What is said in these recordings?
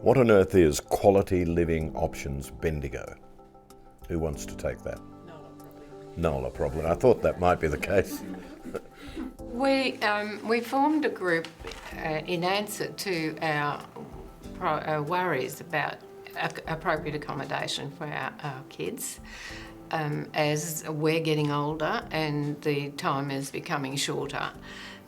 What on earth is Quality Living Options Bendigo? Who wants to take that? Nola, probably. I thought that might be the case. We formed a group in answer to our worries about appropriate accommodation for our kids. As we're getting older and the time is becoming shorter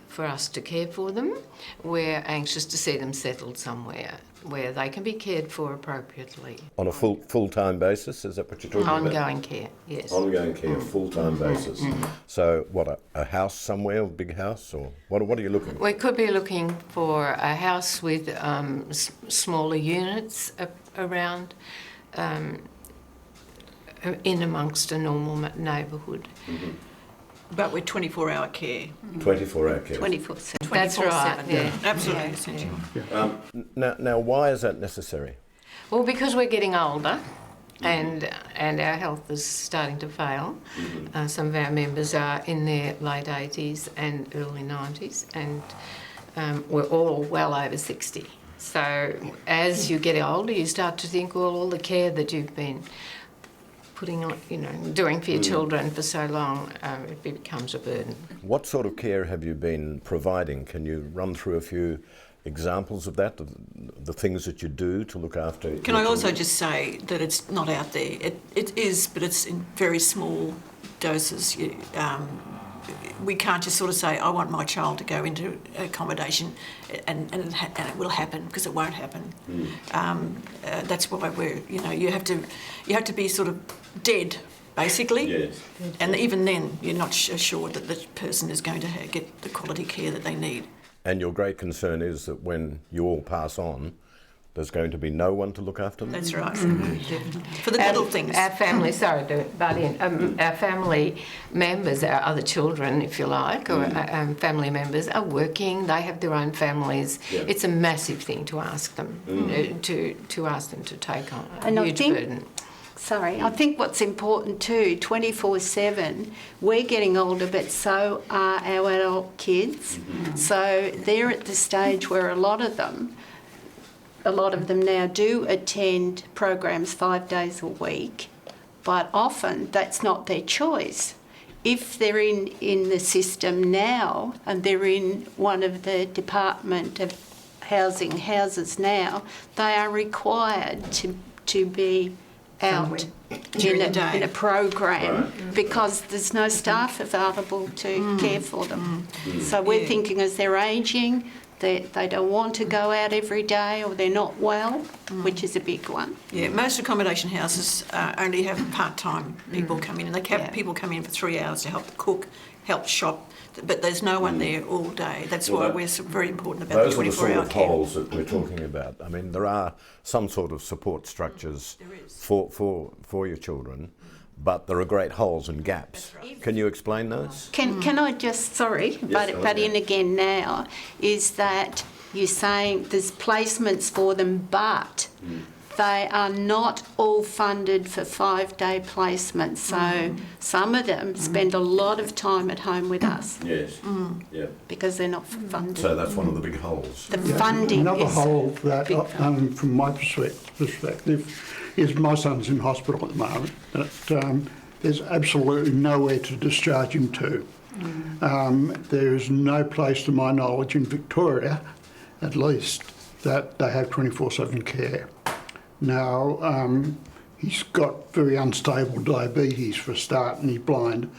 for us to care for them, we're anxious to see them settled somewhere where they can be cared for appropriately. On a full-time basis, is that what you're talking about? Ongoing care, yes. Ongoing care, full-time basis. So what, a house somewhere, a big house, or what are you looking for? We could be looking for a house with smaller units around in amongst a normal neighbourhood. But with 24-hour care. 24-hour care. 24/7. That's right, yeah. Absolutely essential. Now, why is that necessary? Well, because we're getting older and our health is starting to fail. Some of our members are in their late 80s and early 90s, and we're all well over 60. So as you get older, you start to think, well, all the care that you've been putting on, doing for your children for so long, it becomes a burden. What sort of care have you been providing? Can you run through a few examples of that, the things that you do to look after? Can I also just say that it's not out there. It is, but it's in very small doses. We can't just sort of say, I want my child to go into accommodation and it will happen, because it won't happen. That's why you have to be sort of dead, basically. Yes. And even then, you're not assured that the person is going to get the quality care that they need. And your great concern is that when you all pass on, there's going to be no one to look after them? That's right. For the little things. Our family, sorry to butt in, our family members, our other children, if you like, or family members are working. They have their own families. Yeah. It's a massive thing to ask them to ask them to take on a huge burden. I think what's important too, 24/7, we're getting older, but so are our adult kids. So they're at the stage where a lot of them now do attend programs 5 days a week, but often that's not their choice. If they're in the system now and they're in one of the Department of Housing houses now, they are required to be out in a program because there's no staff available to care for them. So we're thinking as they're ageing, they don't want to go out every day, or they're not well, which is a big one. Yeah, most accommodation houses only have part-time people come in, and they have people come in for 3 hours to help cook, help shop, but there's no one there all day. That's why we're very important about the 24-hour care. Those are the sort of holes that we're talking about. I mean, there are some sort of support structures for your children, but there are great holes and gaps. Right. Can you explain those? Can I just, butt in again now, is that you're saying there's placements for them, but they are not all funded for 5-day placements. So some of them spend a lot of time at home with us. Yes. Yeah. Because they're not funded. So that's one of the big holes. The funding another is hole that, from my perspective, is my son's in hospital at the moment. But, there's absolutely nowhere to discharge him to. There is no place, to my knowledge, in Victoria, at least, that they have 24/7 care. Now, he's got very unstable diabetes for a start, and he's blind,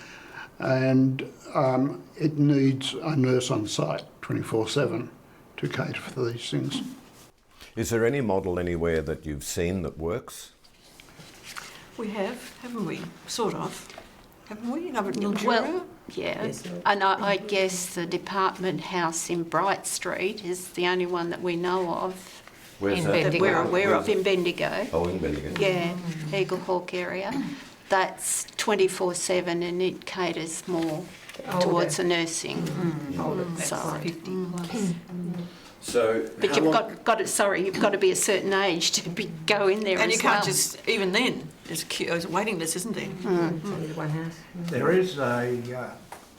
and it needs a nurse on site 24/7 to cater for these things. Is there any model anywhere that you've seen that works? We have, haven't we? Sort of. Haven't we? In Mildura? Well, yeah. Yes. And I guess the Department House in Bright Street is the only one that we know of. Where's that? Bendigo? That we're aware of in Bendigo. Oh, in Bendigo. Yeah, Eagle Hawk area. That's 24/7 and it caters more towards the nursing side. So, but you've got to be a certain age to go in there. And you as can't well. just, even then, there's a waiting list, isn't there? There is a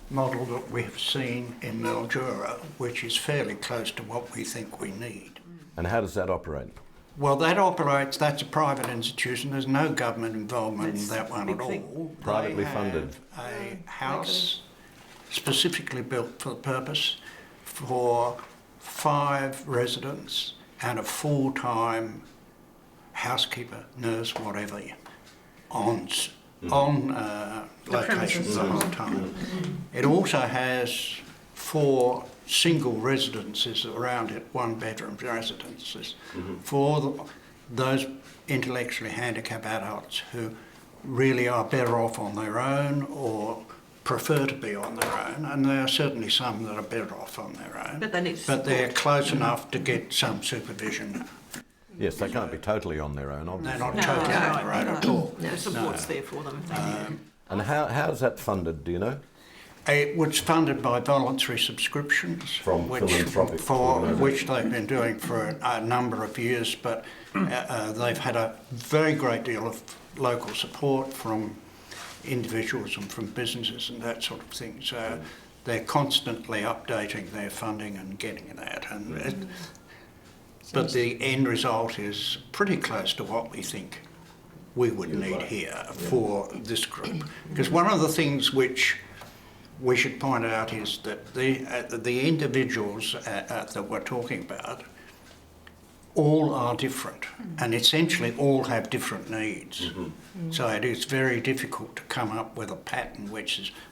model that we've seen in Mildura which is fairly close to what we think we need. And how does that operate? Well, that's a private institution. There's no government involvement in that one at all. Privately They funded. have a house specifically built for the purpose for 5 residents and a full-time housekeeper, nurse, whatever, on location the whole time. It also has 4 single residences around it, 1-bedroom residences, for those intellectually handicapped adults who really are better off on their own or prefer to be on their own, and there are certainly some that are better off on their own. But they're close enough to get some supervision. Yes, they can't be totally on their own, They're obviously. not totally on their own at all. The support's there for them if they need it. And how's that funded, do you know? It was funded by voluntary subscriptions, From philanthropic which they've been doing for a number of years, but they've had a very great deal of local support from individuals and from businesses and that sort of thing. So they're constantly updating their funding and getting that. But the end result is pretty close to what we think we would need here for this group. Because one of the things which we should point out is that the individuals that we're talking about all are different and essentially all have different needs. So it is very difficult to come up with a pattern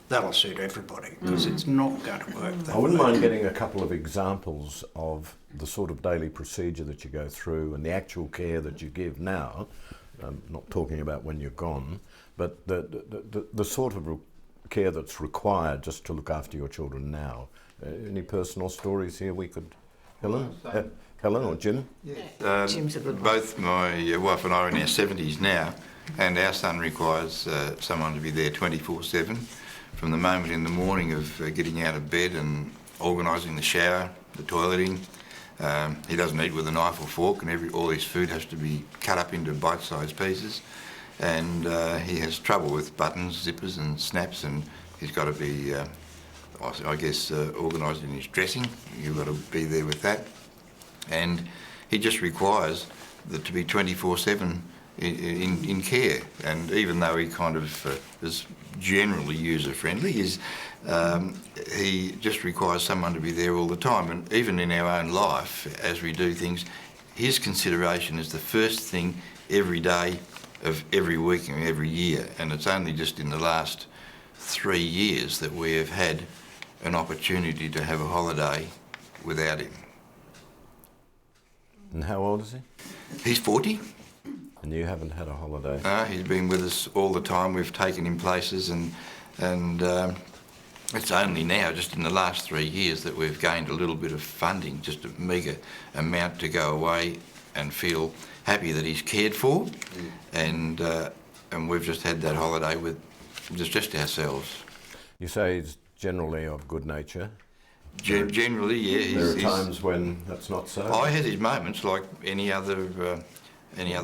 that'll suit everybody, because it's not going to work that I wouldn't way. mind getting a couple of examples of the sort of daily procedure that you go through and the actual care that you give now. I'm not talking about when you're gone, but the sort of care that's required just to look after your children now. Any personal stories here we could... Helen? Helen or Jim? Jim's a good one. Both my wife and I are in our 70s now, and our son requires someone to be there 24/7, from the moment in the morning of getting out of bed and organising the shower, the toileting. He doesn't eat with a knife or fork, and all his food has to be cut up into bite-sized pieces. And he has trouble with buttons, zippers and snaps, and he's got to be, I guess, organised in his dressing. You've got to be there with that. And he just requires to be 24/7 in care. And even though he kind of is generally user-friendly, he just requires someone to be there all the time. And even in our own life, as we do things, his consideration is the first thing every day of every week and every year. And it's only just in the last 3 years that we have had an opportunity to have a holiday without him. And how old is he? He's 40. And you haven't had a holiday? He's been with us all the time. We've taken him places, and it's only now, just in the last 3 years, that we've gained a little bit of funding, just a meagre amount to go away and feel happy that he's cared for, and we've just had that holiday with just ourselves. You say he's generally of good nature. Generally, yeah. There are times when that's not so. Oh, he has his moments, like any other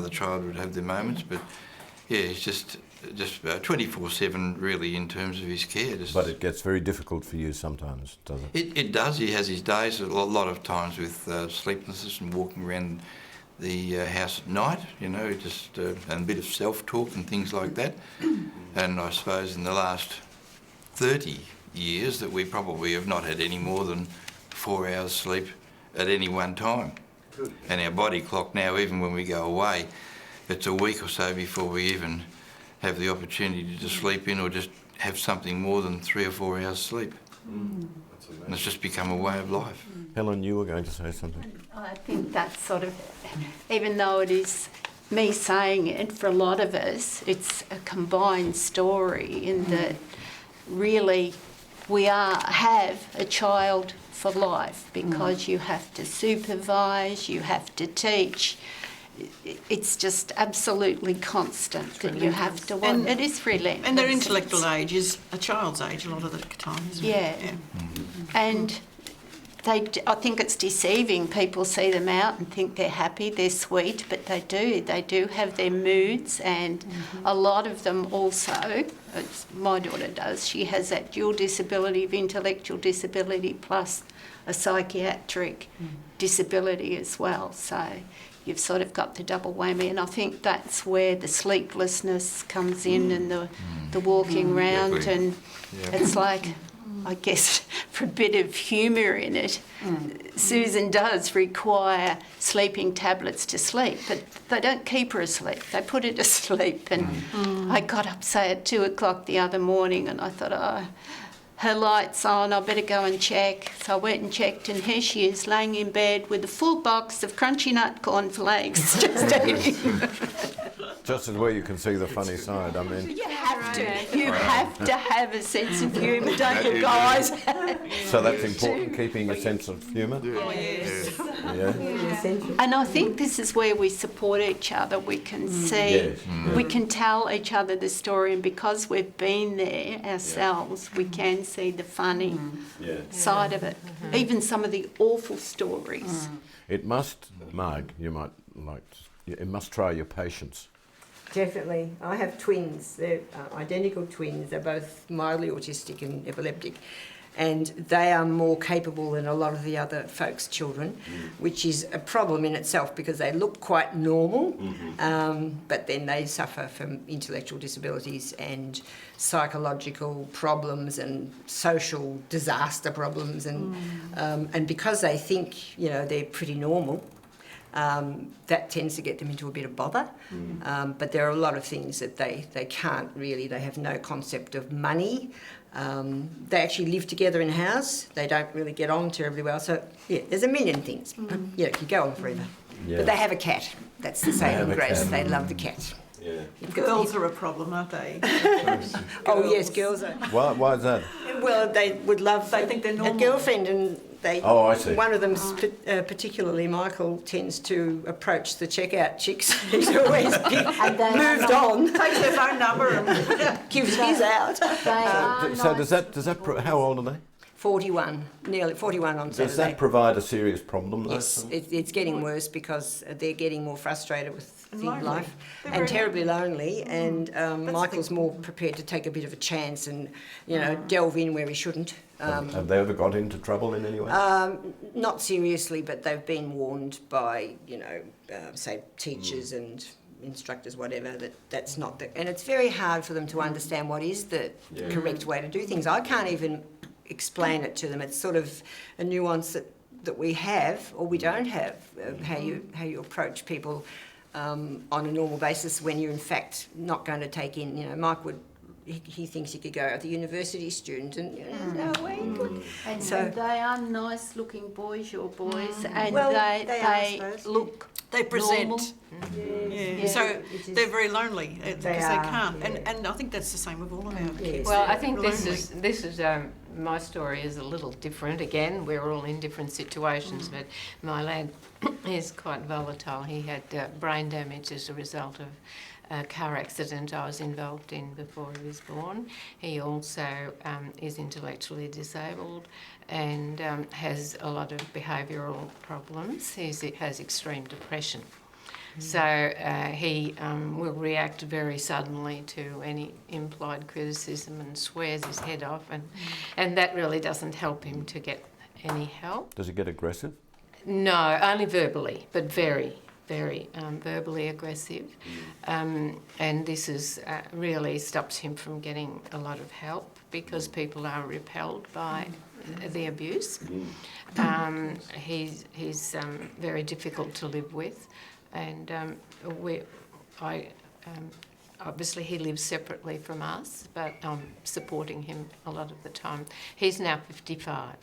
child would have their moments, but yeah, he's just 24/7 really in terms of his care. But it gets very difficult for you sometimes, does it? It does. He has his days, a lot of times with sleeplessness and walking around the house at night, and a bit of self-talk and things like that. And I suppose in the last 30 years that we probably have not had any more than 4 hours sleep at any one time. Good. And our body clock now, even when we go away, it's a week or so before we even have the opportunity to sleep in or just have something more than 3 or 4 hours sleep. And it's just become a way of life. Helen, you were going to say something. I think that's sort of, even though it is me saying it, for a lot of us, it's a combined story in that really we have a child for life, because you have to supervise, you have to teach. It's just absolutely constant that you have to watch. It is relentless. And their intellectual age is a child's age a lot of the time, isn't it? Yeah. And I think it's deceiving. People see them out and think they're happy, they're sweet, but they do have their moods, and a lot of them also, my daughter does, she has that dual disability of intellectual disability plus a psychiatric disability as well. So you've sort of got the double whammy. And I think that's where the sleeplessness comes in and the walking round. Exactly. And it's like, I guess, for a bit of humour in it, Susan does require sleeping tablets to sleep, but they don't keep her asleep. They put her to sleep. And I got up, say, at 2 o'clock the other morning, and I thought, oh, her light's on, I better go and check. So I went and checked, and here she is, laying in bed with a full box of crunchy nut cornflakes, just eating. Just as where you can see the funny side. I mean, You have to have a sense of humour, don't you, guys? so that's important, keeping a sense of humour. Oh, yes. Yeah. And I think this is where we support each other. We can see, Yes. we can tell each other the story, and because we've been there ourselves, we can see the funny side of it. Even some of the awful stories. It must, Marg, you might like, it must try your patience. Definitely. I have twins. They're identical twins. They're both mildly autistic and epileptic. And they are more capable than a lot of the other folks' children, which is a problem in itself because they look quite normal, but then they suffer from intellectual disabilities and psychological problems and social disaster problems. And because they think, you know, they're pretty normal, that tends to get them into a bit of bother. But there are a lot of things that they can't really, they have no concept of money. They actually live together in a house. They don't really get on terribly well. So, yeah, there's a million things. Yeah, it could go on forever. Yeah. But they have a cat. That's the saving have a grace. cat. They love the cat. Yeah. Girls are a problem, aren't they? Oh, yes, girls are. Why is that? Well, they would love They think they're a normal. girlfriend, and they. Oh, I see. One of them, particularly Michael, tends to approach the checkout chicks. He's always moved on. Takes their phone number and Gives his out. So does that how old are they? 41, nearly 41 on Saturday. Does that provide a serious problem though? Yes, it's getting worse because they're getting more frustrated with lonely. life They're and very terribly lonely. And Michael's more prepared to take a bit of a chance and, you know, delve in where he shouldn't. Have they ever got into trouble in any way? Not seriously, but they've been warned by, you know, say teachers and instructors, whatever, that's not the... And it's very hard for them to understand what is the correct way to do things. I can't even explain it to them. It's sort of a nuance that we have or we don't have, how you approach people on a normal basis when you're in fact not going to take in, you know, Mike would, he thinks he could go as a university student and, you know, no way he could. And So- they are nice looking boys, your boys, and Well, they they are, I suppose. look they present. normal. Yeah. So they're very lonely because they are, can't. yeah. And I think that's the same with all of our kids. Well, I They're think lonely. this is my story is a little different. Again, we're all in different situations, but my lad is quite volatile. He had brain damage as a result of a car accident I was involved in before he was born. He also is intellectually disabled and has a lot of behavioural problems. He has extreme depression. So he will react very suddenly to any implied criticism and swears his head off, and that really doesn't help him to get any help. Does it get aggressive? No, only verbally, but very, very verbally aggressive. And this is really stops him from getting a lot of help because people are repelled by the abuse. He's very difficult to live with. And obviously he lives separately from us, but I'm supporting him a lot of the time. He's now 55,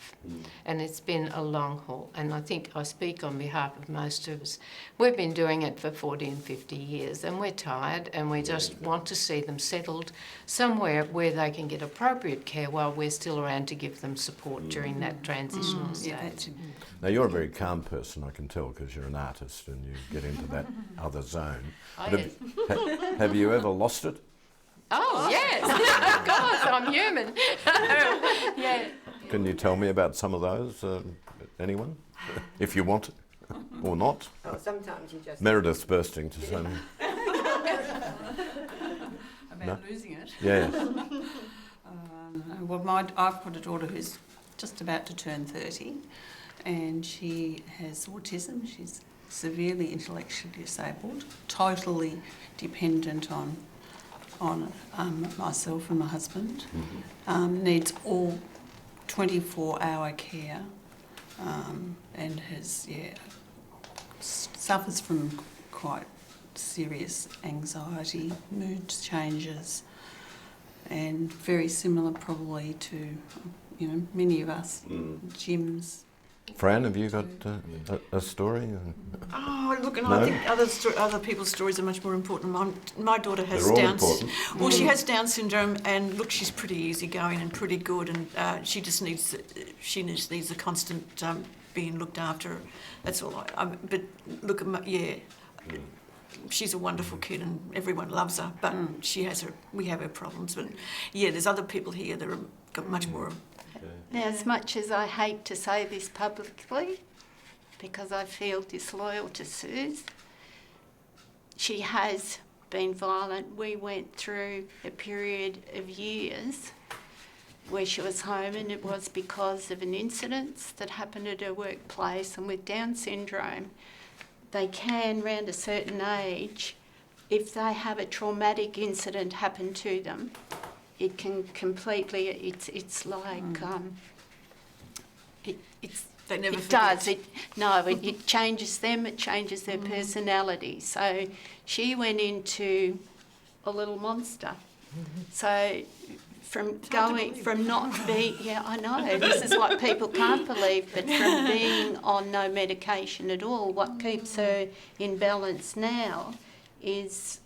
and it's been a long haul. And I think I speak on behalf of most of us. We've been doing it for 40 and 50 years, and we're tired, and we just want to see them settled somewhere where they can get appropriate care while we're still around to give them support during that transitional stage. Now, you're a very calm person, I can tell, because you're an artist and you get into that other zone. But have you ever lost it? Oh, yes, of course, I'm human. Yeah. Can you tell me about some of those, anyone? If you want, or not? Oh, sometimes you just... Meredith's bursting to say. About losing it. Yes. Well, I've got a daughter who's just about to turn 30, and she has autism. She's severely intellectually disabled, totally dependent on myself and my husband, needs all 24-hour care, and has, suffers from quite serious anxiety, mood changes, and very similar probably to, many of us, Jim's. Fran, have you got a story? Oh, look, and No? I think other people's stories are much more important. My daughter has They're all Down important. Well, she has Down syndrome, and look, she's pretty easygoing and pretty good, and she just needs the constant being looked after. That's all. But look, she's a wonderful kid, and everyone loves her. But we have her problems. But there's other people here that have got much more. Now, as much as I hate to say this publicly, because I feel disloyal to Suze, she has been violent. We went through a period of years where she was home, and it was because of an incident that happened at her workplace. And with Down syndrome, they can, around a certain age, if they have a traumatic incident happen to them, it can completely, it's like, They never it forget. does. It changes them, it changes their personality. So she went into a little monster. So from not being, I know, this is what people can't believe, but from being on no medication at all, what keeps her in balance now is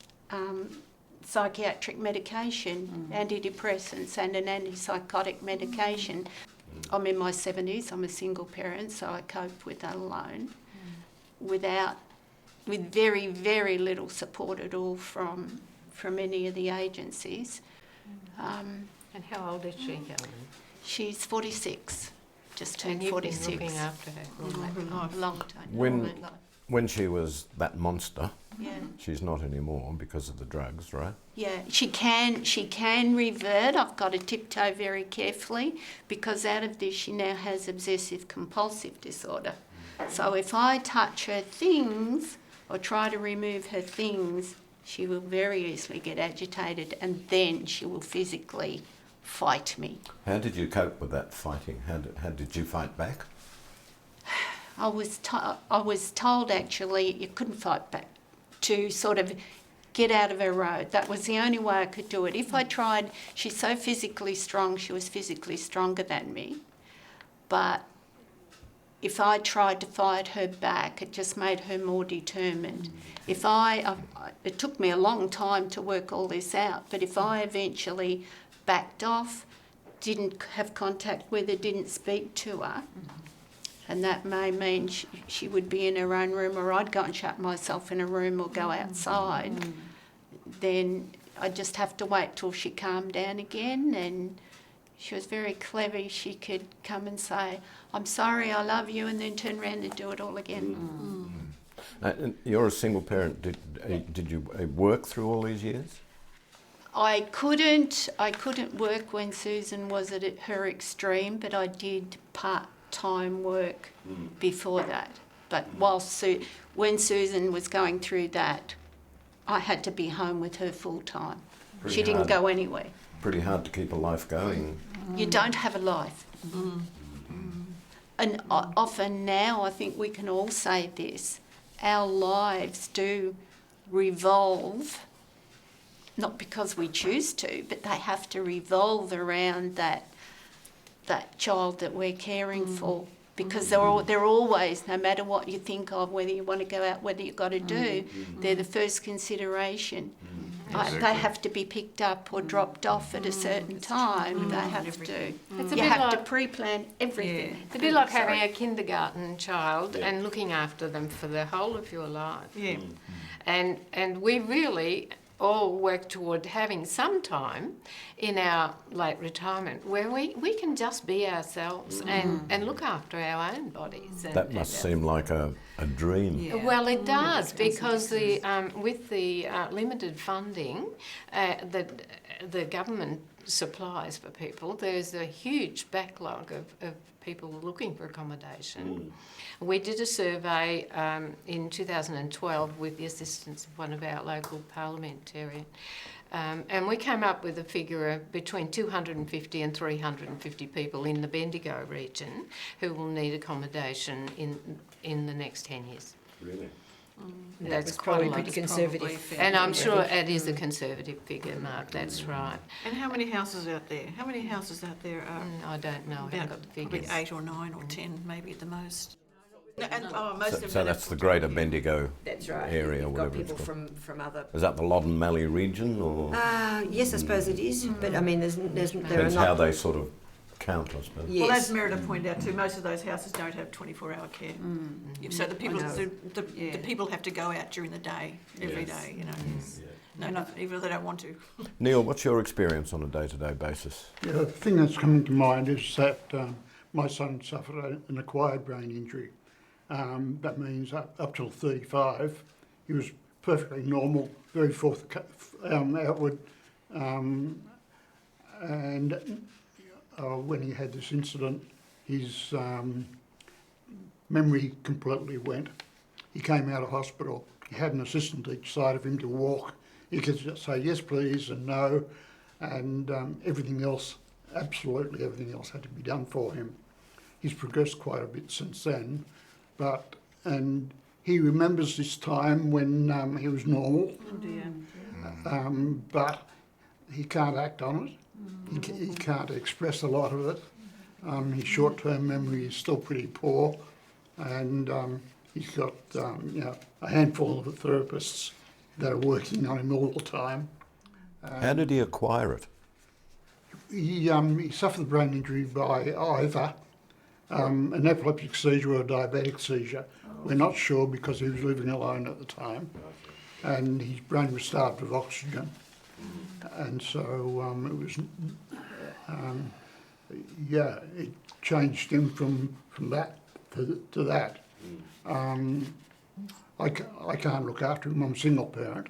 psychiatric medication, antidepressants and an antipsychotic medication. I'm in my 70s, I'm a single parent, so I cope with that alone, with very, very little support at all from any of the agencies. And how old is she, Helen? She's 46, just turned And you've 46. been looking after her all that time. A long time. When- all her life. When she was that monster, Yeah. she's not anymore because of the drugs, right? Yeah, she can revert. I've got to tiptoe very carefully because out of this she now has obsessive compulsive disorder. So if I touch her things or try to remove her things, she will very easily get agitated, and then she will physically fight me. How did you cope with that fighting? How did you fight back? I was told actually you couldn't fight back, to sort of get out of her road. That was the only way I could do it. If I tried, she's so physically strong, she was physically stronger than me. But if I tried to fight her back, it just made her more determined. It took me a long time to work all this out, but if I eventually backed off, didn't have contact with her, didn't speak to her, and that may mean she would be in her own room, or I'd go and shut myself in a room or go outside, then I'd just have to wait till she calmed down again. And she was very clever. She could come and say, "I'm sorry, I love you," and then turn around and do it all again. And you're a single parent. Did you work through all these years? I couldn't work when Susan was at her extreme, but I did part-time work before that. But when Susan was going through that, I had to be home with her full time. Pretty She didn't hard. go anywhere. Pretty hard to keep a life going. You don't have a life. And often now, I think we can all say this, our lives do revolve, not because we choose to, but they have to revolve around that child that we're caring for. Because they're always, no matter what you think of, whether you want to go out, whether you've got to do, they're the first consideration. They have to be picked up or dropped off at a certain time. They have to. It's a You bit have to like- pre-plan everything. It's a bit like having a kindergarten child and looking after them for the whole of your life. Yeah. And we really all work toward having some time in our late retirement where we can just be ourselves and look after our own bodies. That must seem like a a dream. Yeah. Well, it does, Sounds because ridiculous. with the limited funding that the government supplies for people, there's a huge backlog of people looking for accommodation. We did a survey in 2012 with the assistance of one of our local parliamentarians, and we came up with a figure of between 250 and 350 people in the Bendigo region who will need accommodation in the next 10 years. Really? That's was quite probably a lot. pretty conservative. Probably fair. And I'm sure it is a conservative figure, Mark, that's right. And how many houses out there? How many houses out there are? I don't know, I haven't got the Probably figures. 8 or 9 or 10, maybe at the most. No, and most So, of them so don't that's have the full-time greater care. Bendigo That's right. area, or You've got whatever it's people called. from other. Is that the Loddon Mallee region, or Yes, I suppose it is. But I mean, there are depends not. how they sort of count, I suppose. Yes. Well, as Merida pointed out too, most of those houses don't have 24-hour care. So the people, know. the people have to go out during the day, every Yes. day, you know. No, even if they don't want to. Neil, what's your experience on a day-to-day basis? Yeah, the thing that's coming to mind is that my son suffered an acquired brain injury. That means up till 35, he was perfectly normal, very outward, and when he had this incident, his memory completely went. He came out of hospital. He had an assistant each side of him to walk. He could just say yes, please, and no, and everything else, absolutely everything else, had to be done for him. He's progressed quite a bit since then, and he remembers this time when he was normal, Oh dear. but he can't act on it. He can't express a lot of it. His short-term memory is still pretty poor, and he's got a handful of therapists that are working on him all the time. How did he acquire it? He suffered a brain injury by either an epileptic seizure or a diabetic seizure. We're not sure because he was living alone at the time, and his brain was starved of oxygen, and so it was, it changed him from that to that. I can't look after him. I'm a single parent.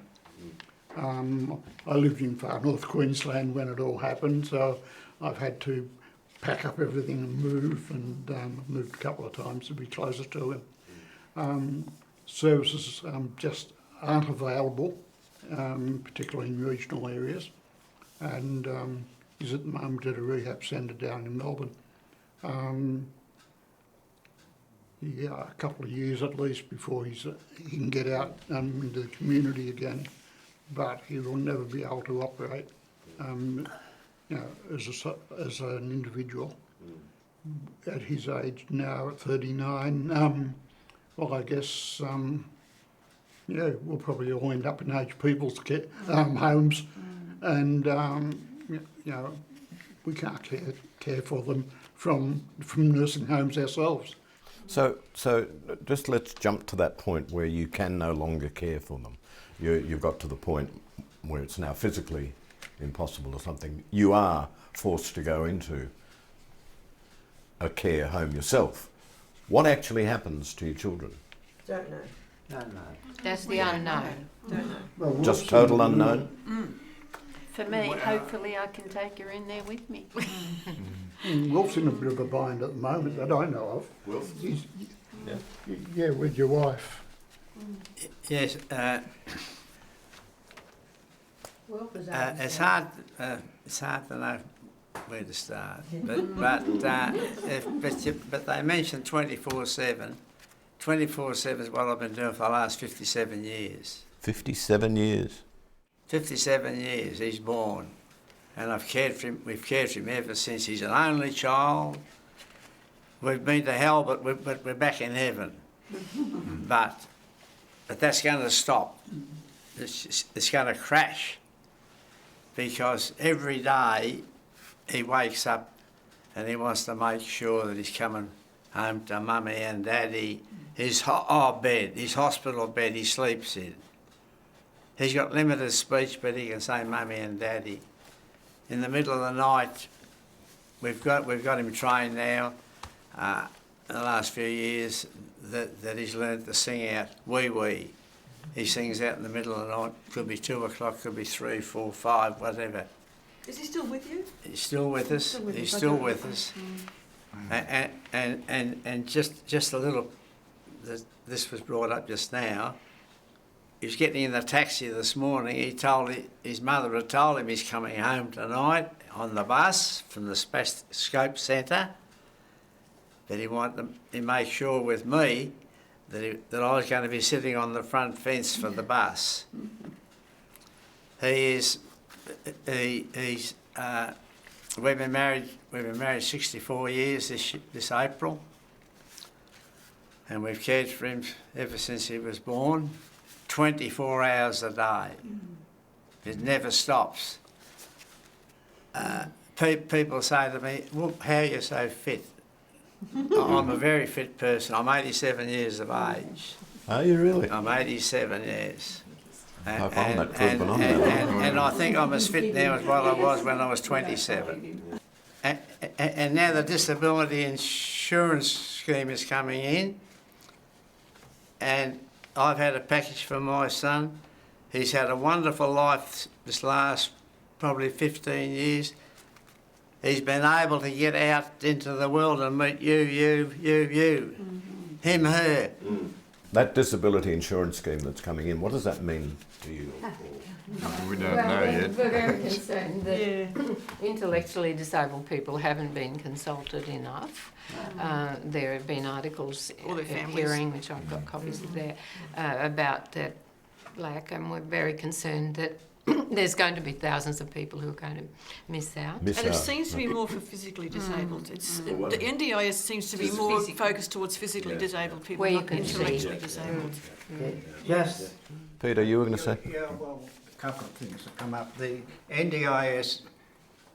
I lived in far north Queensland when it all happened, so I've had to pack up everything and move, and moved a couple of times to be closer to him. Services just aren't available, particularly in regional areas, and he's at the moment at a rehab centre down in Melbourne. A couple of years at least before he can get out into the community again, but he will never be able to operate as an individual. At his age now, at 39, well, I guess, we'll probably all end up in aged people's homes, and, we can't care for them from nursing homes ourselves. So just let's jump to that point where you can no longer care for them. You've got to the point where it's now physically impossible or something. You are forced to go into a care home yourself. What actually happens to your children? Don't know. That's the unknown. Don't know. Well, Just total unknown? For me, hopefully I can take her in there with me. Wolf's in a bit of a bind at the moment that I know of. Wolf? Yeah, with your wife. Yes, it's hard to know where to start. But they mentioned 24/7. 24/7 is what I've been doing for the last 57 years. 57 years? 57 years he's born, and I've cared for him. We've cared for him ever since. He's an only child. We've been to hell, but we're back in heaven. but that's going to stop. It's going to crash, because every day he wakes up and he wants to make sure that he's coming home to mummy and daddy. His hospital bed he sleeps in. He's got limited speech, but he can say mummy and daddy. In the middle of the night, we've got him trained now. In the last few years, that he's learned to sing out wee wee. He sings out in the middle of the night. Could be 2 o'clock, could be 3, 4, 5, whatever. Is he still with you? He's still with us. He's still with us. And just a little. This was brought up just now. He was getting in the taxi this morning. He told his mother had told him he's coming home tonight on the bus from the Scope Centre. That he wanted to make sure with me that I was going to be sitting on the front fence for the bus. He's we've been married 64 years this April, and we've cared for him ever since he was born, 24 hours a day. It never stops. People say to me, well, how are you so fit? I'm a very fit person. I'm 87 years of age. Are you really? I'm 87 years. I'm that good, but I'm not. And I think I'm as fit now as what I was when I was 27. And now the disability insurance scheme is coming in, and I've had a package for my son. He's had a wonderful life this last probably 15 years. He's been able to get out into the world and meet you, him, her. That disability insurance scheme that's coming in, what does that mean to you? We don't know yet. We're very concerned that intellectually disabled people haven't been consulted enough. There have been articles appearing, which I've got copies of there, about that lack, and we're very concerned that there's going to be thousands of people who are going to miss out. And it seems to be more for physically disabled. The NDIS seems to be more focused towards physically disabled people, Where you not can intellectually see. disabled. Yes. Peter, you were going to say? Yeah, well, a couple of things have come up. The NDIS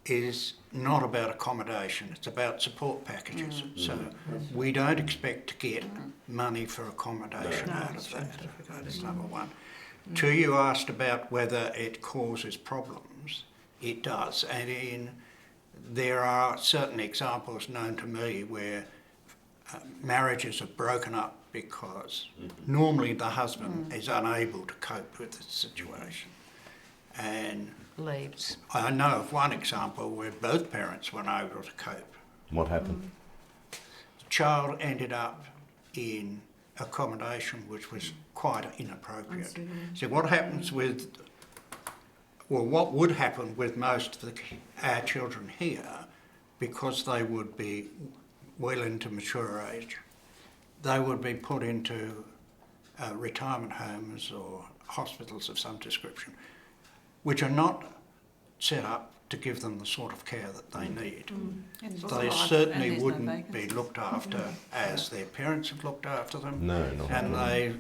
is not about accommodation, it's about support packages. So we don't expect to get money for accommodation out of that. That's number one. Two, you asked about whether it causes problems. It does. And there are certain examples known to me where marriages have broken up because normally the husband is unable to cope with the situation. And Leaves. I know of one example where both parents weren't able to cope. What happened? The child ended up in accommodation which was quite inappropriate. So what happens with, well, what would happen with most of our children here, because they would be well into mature age, they would be put into retirement homes or hospitals of some description, which are not set up to give them the sort of care that they need. They certainly wouldn't be looked after as their parents have looked after them. No, not and they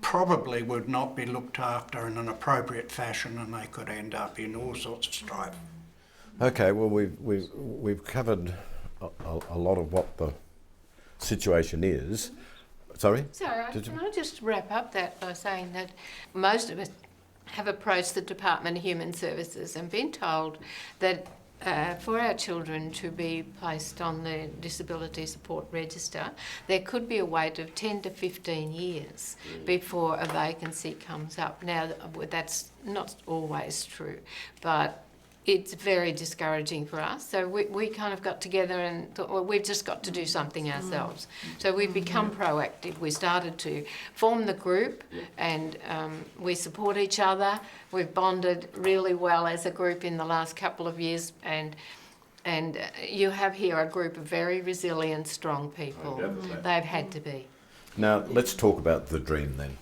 probably would not be looked after in an appropriate fashion, and they could end up in all sorts of strife. Okay, well, we've covered a lot of what the situation is. Sorry? Sorry, can I just wrap up that by saying that most of us have approached the Department of Human Services and been told that for our children to be placed on the Disability Support Register, there could be a wait of 10 to 15 years before a vacancy comes up. Now, that's not always true, but it's very discouraging for us. So we kind of got together and thought, well, we've just got to do something ourselves. So we've become proactive. We started to form the group, and we support each other. We've bonded really well as a group in the last couple of years, and you have here a group of very resilient, strong people. They've had to be. Now, let's talk about the dream then.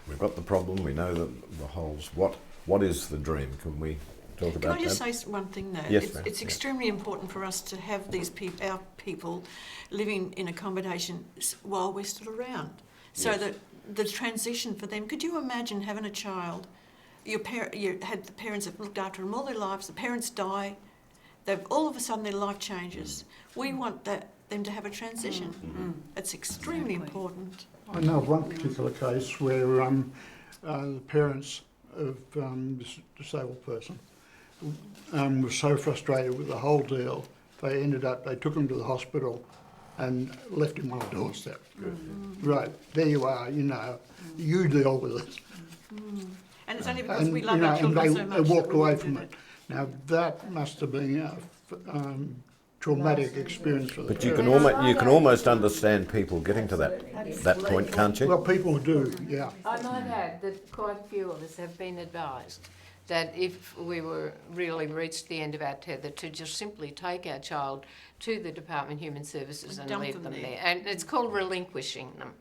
We've got the problem, we know the holes. What is the dream? Can we talk about that? Can I just say one thing though? Yes, it's extremely important for us to have these our people living in accommodation while we're still around, so that the transition for them. Could you imagine having a child? You had the parents have looked after them all their lives. The parents die. They've all of a sudden their life changes. We want them to have a transition. It's extremely important. I know of one particular case where the parents of this disabled person were so frustrated with the whole deal, they took him to the hospital, and left him on the doorstep. Right, there you are, you know, you deal with it. And it's only because And, we you love know, our and children so they much. walked that we away wouldn't from do it. Now, that must have been a traumatic experience for them. But you can almost understand people getting to that point, can't you? Well, people do, yeah. I might add that quite a few of us have been advised that if we were really reached the end of our tether, to just simply take our child to the Department of Human Services and dump leave them them there. there. And it's called relinquishing them.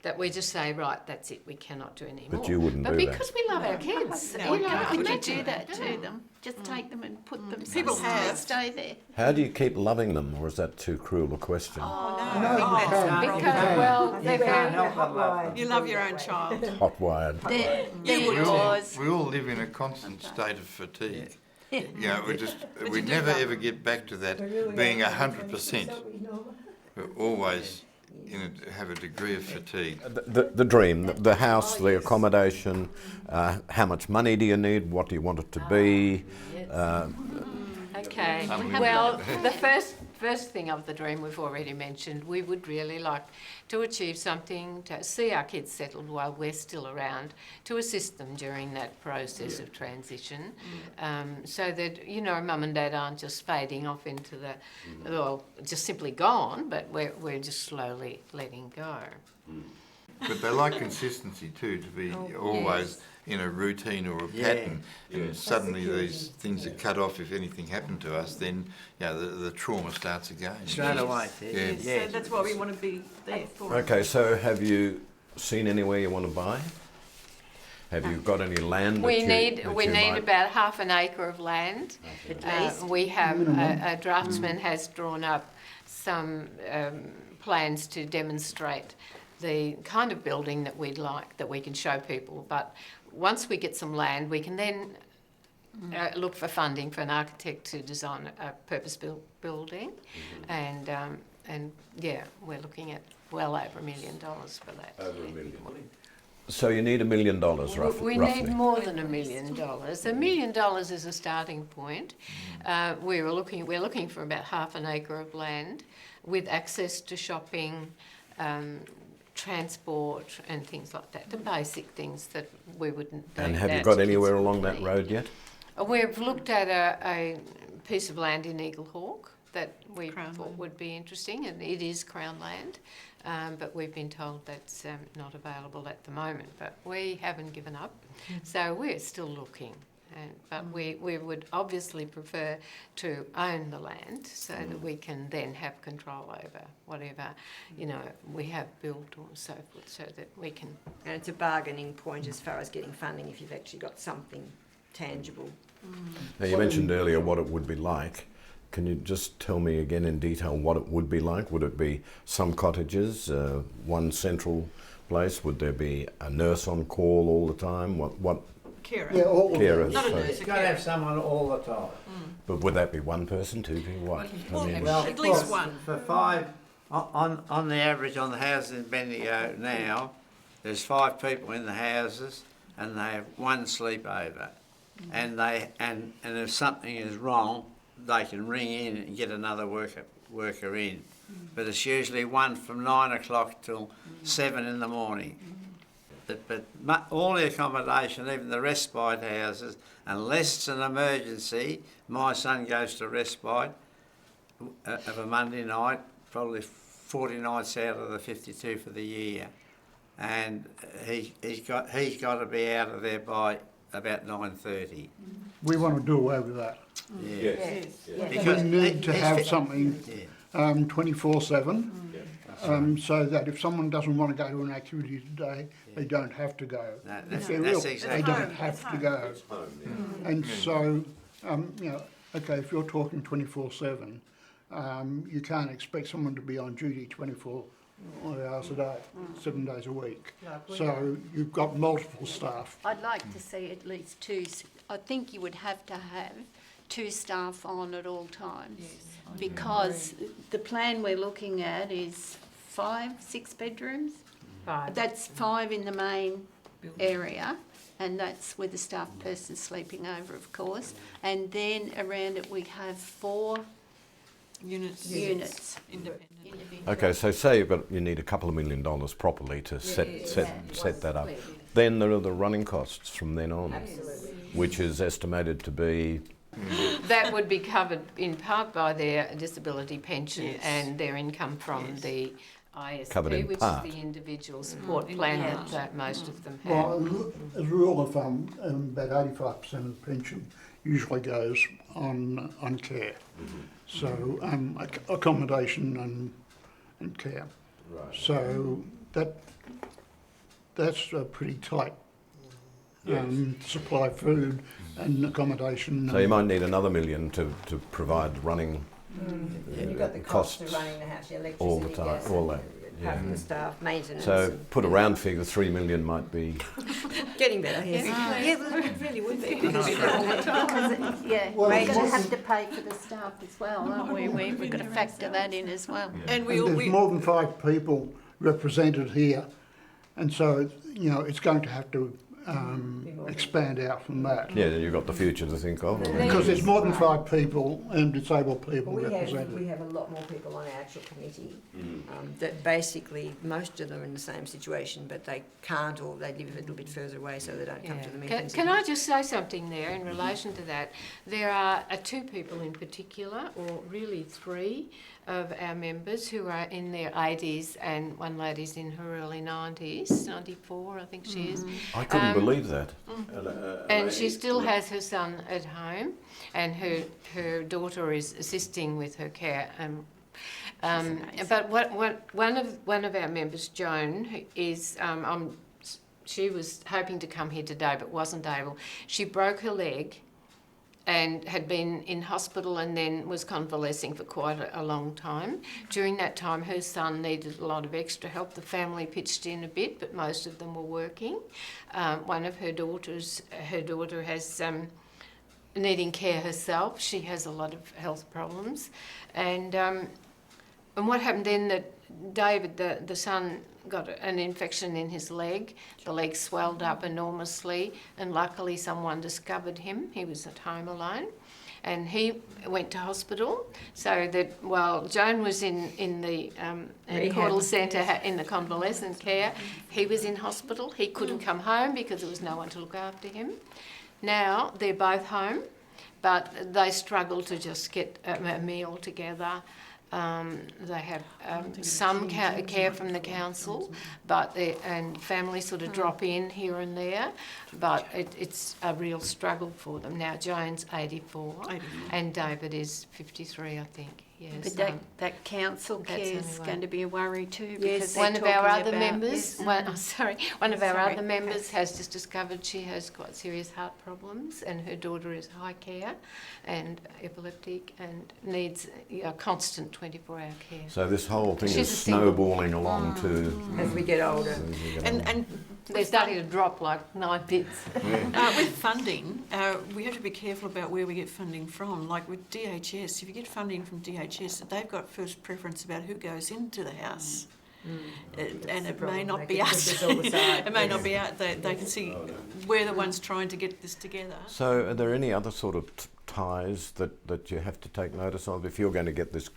That we just say, right, that's it, we cannot do anymore. But you wouldn't but do that. because we love our kids, No, we you know, can't. Could you imagine do that Yeah. to them? Just take them and put them People somewhere have. to stay there. How do you keep loving them, or is that too cruel a question? Oh, No, no. you Oh, can't. Because, well, You they're can't very... help but love them. you love your own child. Hot wired. There We all, was. we all live in a constant state of fatigue. You know, we never ever get back to that being 100%. We always have a degree of fatigue. The dream, the house, the accommodation, how much money do you need, what do you want it to be? Okay. Unlimited. Well, the first thing of the dream we've already mentioned, we would really like to achieve something to see our kids settled while we're still around, to assist them during that process of transition, so that, you know, mum and dad aren't just fading off into the, well, just simply gone, but we're just slowly letting go. But they like consistency too, to be always in a routine or a pattern. And suddenly these things are cut off. If anything happened to us, then the trauma starts again. Straight away. Yeah. So that's why we want to be there for them. Okay, so have you seen anywhere you want to buy? Have you got any land We that need you might- about half an acre of land. We have a draftsman has drawn up some plans to demonstrate the kind of building that we'd like, that we can show people. But once we get some land, we can then look for funding for an architect to design a purpose-built building, and yeah, we're looking at well over $1 million for that. Over $1 million. So you need $1 million roughly. We need more than $1 million. $1 million is a starting point. We're looking for about half an acre of land with access to shopping, transport and things like that, the basic things that we wouldn't. And have you got anywhere along that road yet? We've looked at a piece of land in Eagle Hawk that we Crown thought land. would be interesting, and it is Crown land, but we've been told that's not available at the moment. But we haven't given up, so we're still looking. But we would obviously prefer to own the land so that we can then have control over whatever, you know, we have built or so forth, so that we can. And it's a bargaining point as far as getting funding if you've actually got something tangible. Now you mentioned earlier what it would be like. Can you just tell me again in detail what it would be like? Would it be some cottages, one central place? Would there be a nurse on call all the time? What Carer. Yeah, all of carers? Not a so- nurse, a You've got to have carer. someone all the time. But would that be one person, two people, what? Well, I mean, well, at least one. For five, on the average on the houses in Bendigo now, there's 5 people in the houses and they have one sleepover. And if something is wrong, they can ring in and get another worker in. But it's usually one from 9 o'clock till 7 in the morning. But all the accommodation, even the respite houses, unless it's an emergency, my son goes to respite of a Monday night, probably 40 nights out of the 52 for the year, and he's got to be out of there by about 9:30. We want to do away with that. Yeah. We need to have something Yeah. 24/7, so that if someone doesn't want to go to an activity today, they don't have to go. No, If they're that's ill, exactly. they don't have to go. And so, you know, okay, if you're talking 24/7, you can't expect someone to be on duty 24 hours a day, 7 days a week. So you've got multiple staff. I'd like to see at least two. I think you would have to have 2 staff on at all times. Because the plan we're looking at is 5, 6 bedrooms. 5. That's 5 in the main area, and that's with the staff person sleeping over, of course. And then around it we have 4 Units. Independent. Okay, so say you need a couple of $1 million properly to set that up. Then there are the running costs from then on, which is estimated to be. That would be covered in part by their disability pension and their income from the Covered in ISP, which part. is the individual support plan that most of them have. Well, as a rule of thumb, about 85% of the pension usually goes on care. So accommodation and care. Right. So that's pretty tight. Supply food and accommodation. So you might need another $1 million to provide running You've got the cost of running the house, your electricity, all the time, gas, all that. apart from the staff, maintenance. So put a round figure, $3 million might be. Getting better, yes. Yeah, well, it really would be. Because Yeah, Well, we're going to it's- have to pay for the staff as well, aren't we? We've got to factor that in as well. And there's more than 5 people represented here, and so it's going to have to expand out from that. Yeah, then you've got the future to think of. Because there's more than 5 people, disabled people we represented. have a lot more people on our actual committee that basically, most of them are in the same situation, but they can't, or they live a little bit further away, so they don't come to the meetings. Can I just say something there in relation to that? There are 2 people in particular, or really 3 of our members who are in their 80s, and one lady's in her early 90s, 94 I think she is. I couldn't believe that. And she still has her son at home, and her daughter is assisting with her care. But one of our members, Joan, is she was hoping to come here today but wasn't able. She broke her leg and had been in hospital and then was convalescing for quite a long time. During that time, her son needed a lot of extra help. The family pitched in a bit, but most of them were working. One of her daughter has needing care herself. She has a lot of health problems. And what happened then that David, the son, got an infection in his leg. The leg swelled up enormously, and luckily someone discovered him. He was at home alone, and he went to hospital. So that while Joan was in the Caudal Centre in the convalescent care, he was in hospital. He couldn't come home because there was no one to look after him. Now they're both home, but they struggle to just get a meal together. They have some care from the council, and families sort of drop in here and there, but it's a real struggle for them. Now Joan's 84 and David is 53, I think. Yes. But that council care is going to be a worry too, because one of our other members, yes. one of our other members has just discovered she has quite serious heart problems, and her daughter is high care and epileptic and needs a constant 24-hour care. So this whole thing She's is a single. snowballing along to. As we get older. And They're starting to drop like 9 bits. with funding, we have to be careful about where we get funding from. Like with DHS, if you get funding from DHS, they've got first preference about who goes into the house. And it may not be us. It may not be out. They can see we're the ones trying to get this together. So are there any other sort of ties that you have to take notice of if you're going to get this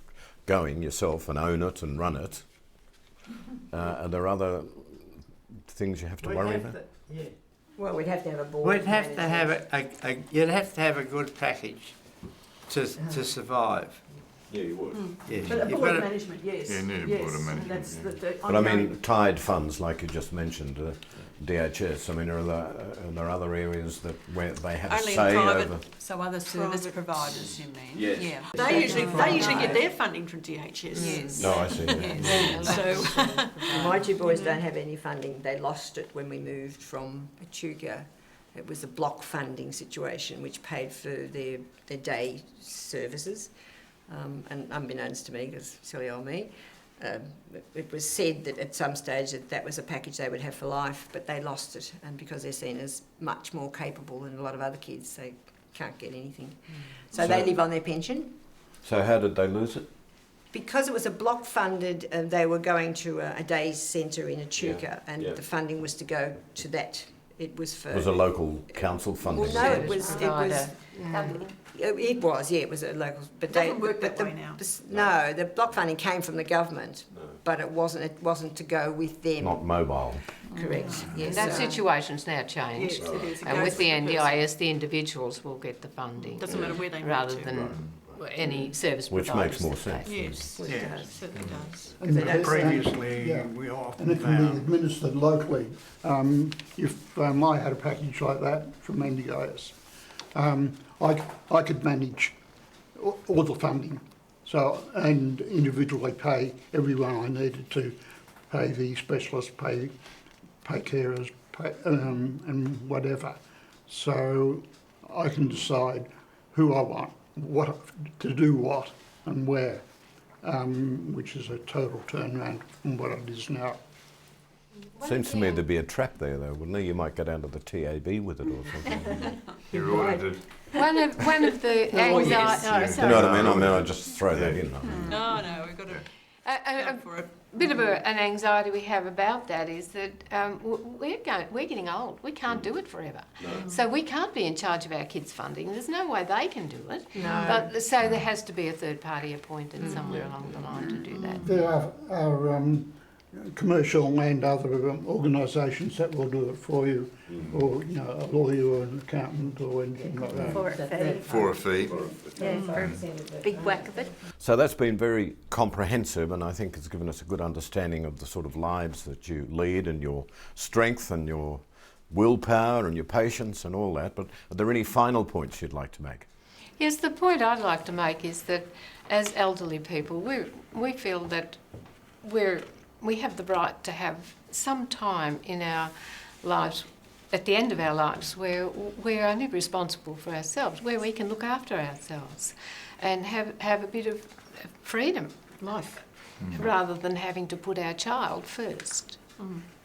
going yourself and own it and run it? Are there other things you have to worry about? Well, we'd have to have a board. We'd have to have you'd have to have a good package to survive. Yeah, you would. Yes. But a You've board got of to- management, yes. Yeah, need a yes. board of management, That's the But I ongoing- mean, tied funds, like you just mentioned, DHS. I mean, are there other areas where they have Only in say private. over? So other service Private. providers, you mean? Yes. Yeah. They usually get their funding from DHS. Yes. No, I see. Yes. So My 2 boys don't have any funding. They lost it when we moved from Echuca. It was a block funding situation which paid for their day services. And unbeknownst to me, because silly old me, it was said that at some stage that was a package they would have for life, but they lost it, and because they're seen as much more capable than a lot of other kids, they can't get anything. So they live on their pension. So how did they lose it? Because it was a block funded, they were going to a day centre in Echuca, and yeah. the funding was to go to that It was for... It was a local council funding. Well, no, Service it was... provider. It was, yeah, it was a local... But Doesn't work that way now. No, the block funding came from the government, but it wasn't to go with them. Not mobile. Correct, yes. That so- situation's now changed. Yes, it is. It And goes with the to the person. NDIS, the individuals will get the funding Doesn't matter where they rather move to. than any service Which providers. makes more that sense. they- Yes, Yeah. it certainly does. And they don't- Previously, yeah. we often And it can be found administered locally. If I had a package like that from Bendigo, I could manage all the funding, so and individually pay everyone I needed to, pay the specialists, pay carers, and whatever. So I can decide who I want, what to do, what and where, which is a total turnaround from what it is now. Seems to me there'd be a trap there, though, wouldn't there? You might go down to the TAB with it or something. You're audited. One of the anxieties... You know what I mean? I just throw that in. No, we've got to A go for it. bit of an anxiety we have about that is that we're getting old. We can't do it forever. So we can't be in charge of our kids' funding. There's no way they can do it. No. But, so there has to be a third party appointed somewhere along the line to do that. There are commercial and other organisations that will do it for you, or a lawyer or an accountant or anything like that. For a fee. For a fee. Big whack of it. So that's been very comprehensive, and I think it's given us a good understanding of the sort of lives that you lead and your strength and your willpower and your patience and all that. But are there any final points you'd like to make? Yes, the point I'd like to make is that as elderly people, we feel that we have the right to have some time in our lives, at the end of our lives, where we're only responsible for ourselves, where we can look after ourselves and have a bit of freedom, life, rather than having to put our child first.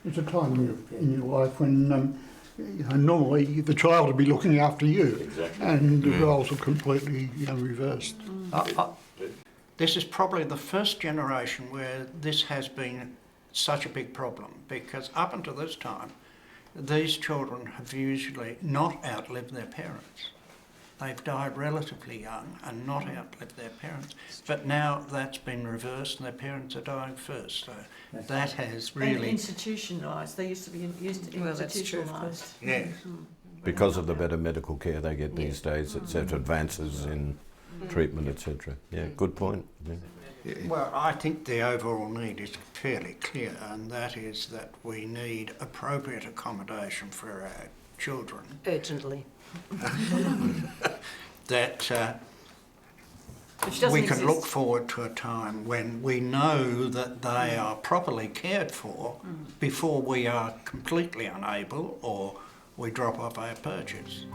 There's a time in your life when normally the child will be looking after you, and the roles are completely reversed. this is probably the first generation where this has been such a big problem, because up until this time, these children have usually not outlived their parents. They've died relatively young and not outlived their parents. But now that's been reversed and their parents are dying first. So that has really... And institutionalised. They used to be Well, that's true, of institutionalised. course. Yeah. Because of the better medical care they get these days, etc., advances in treatment, etc. Yeah, good point. Yeah. Well, I think the overall need is fairly clear, and that is that we need appropriate accommodation for our children. Urgently. That Which doesn't we can exist. look forward to a time when we know that they are properly cared for before we are completely unable or we drop off our purchase.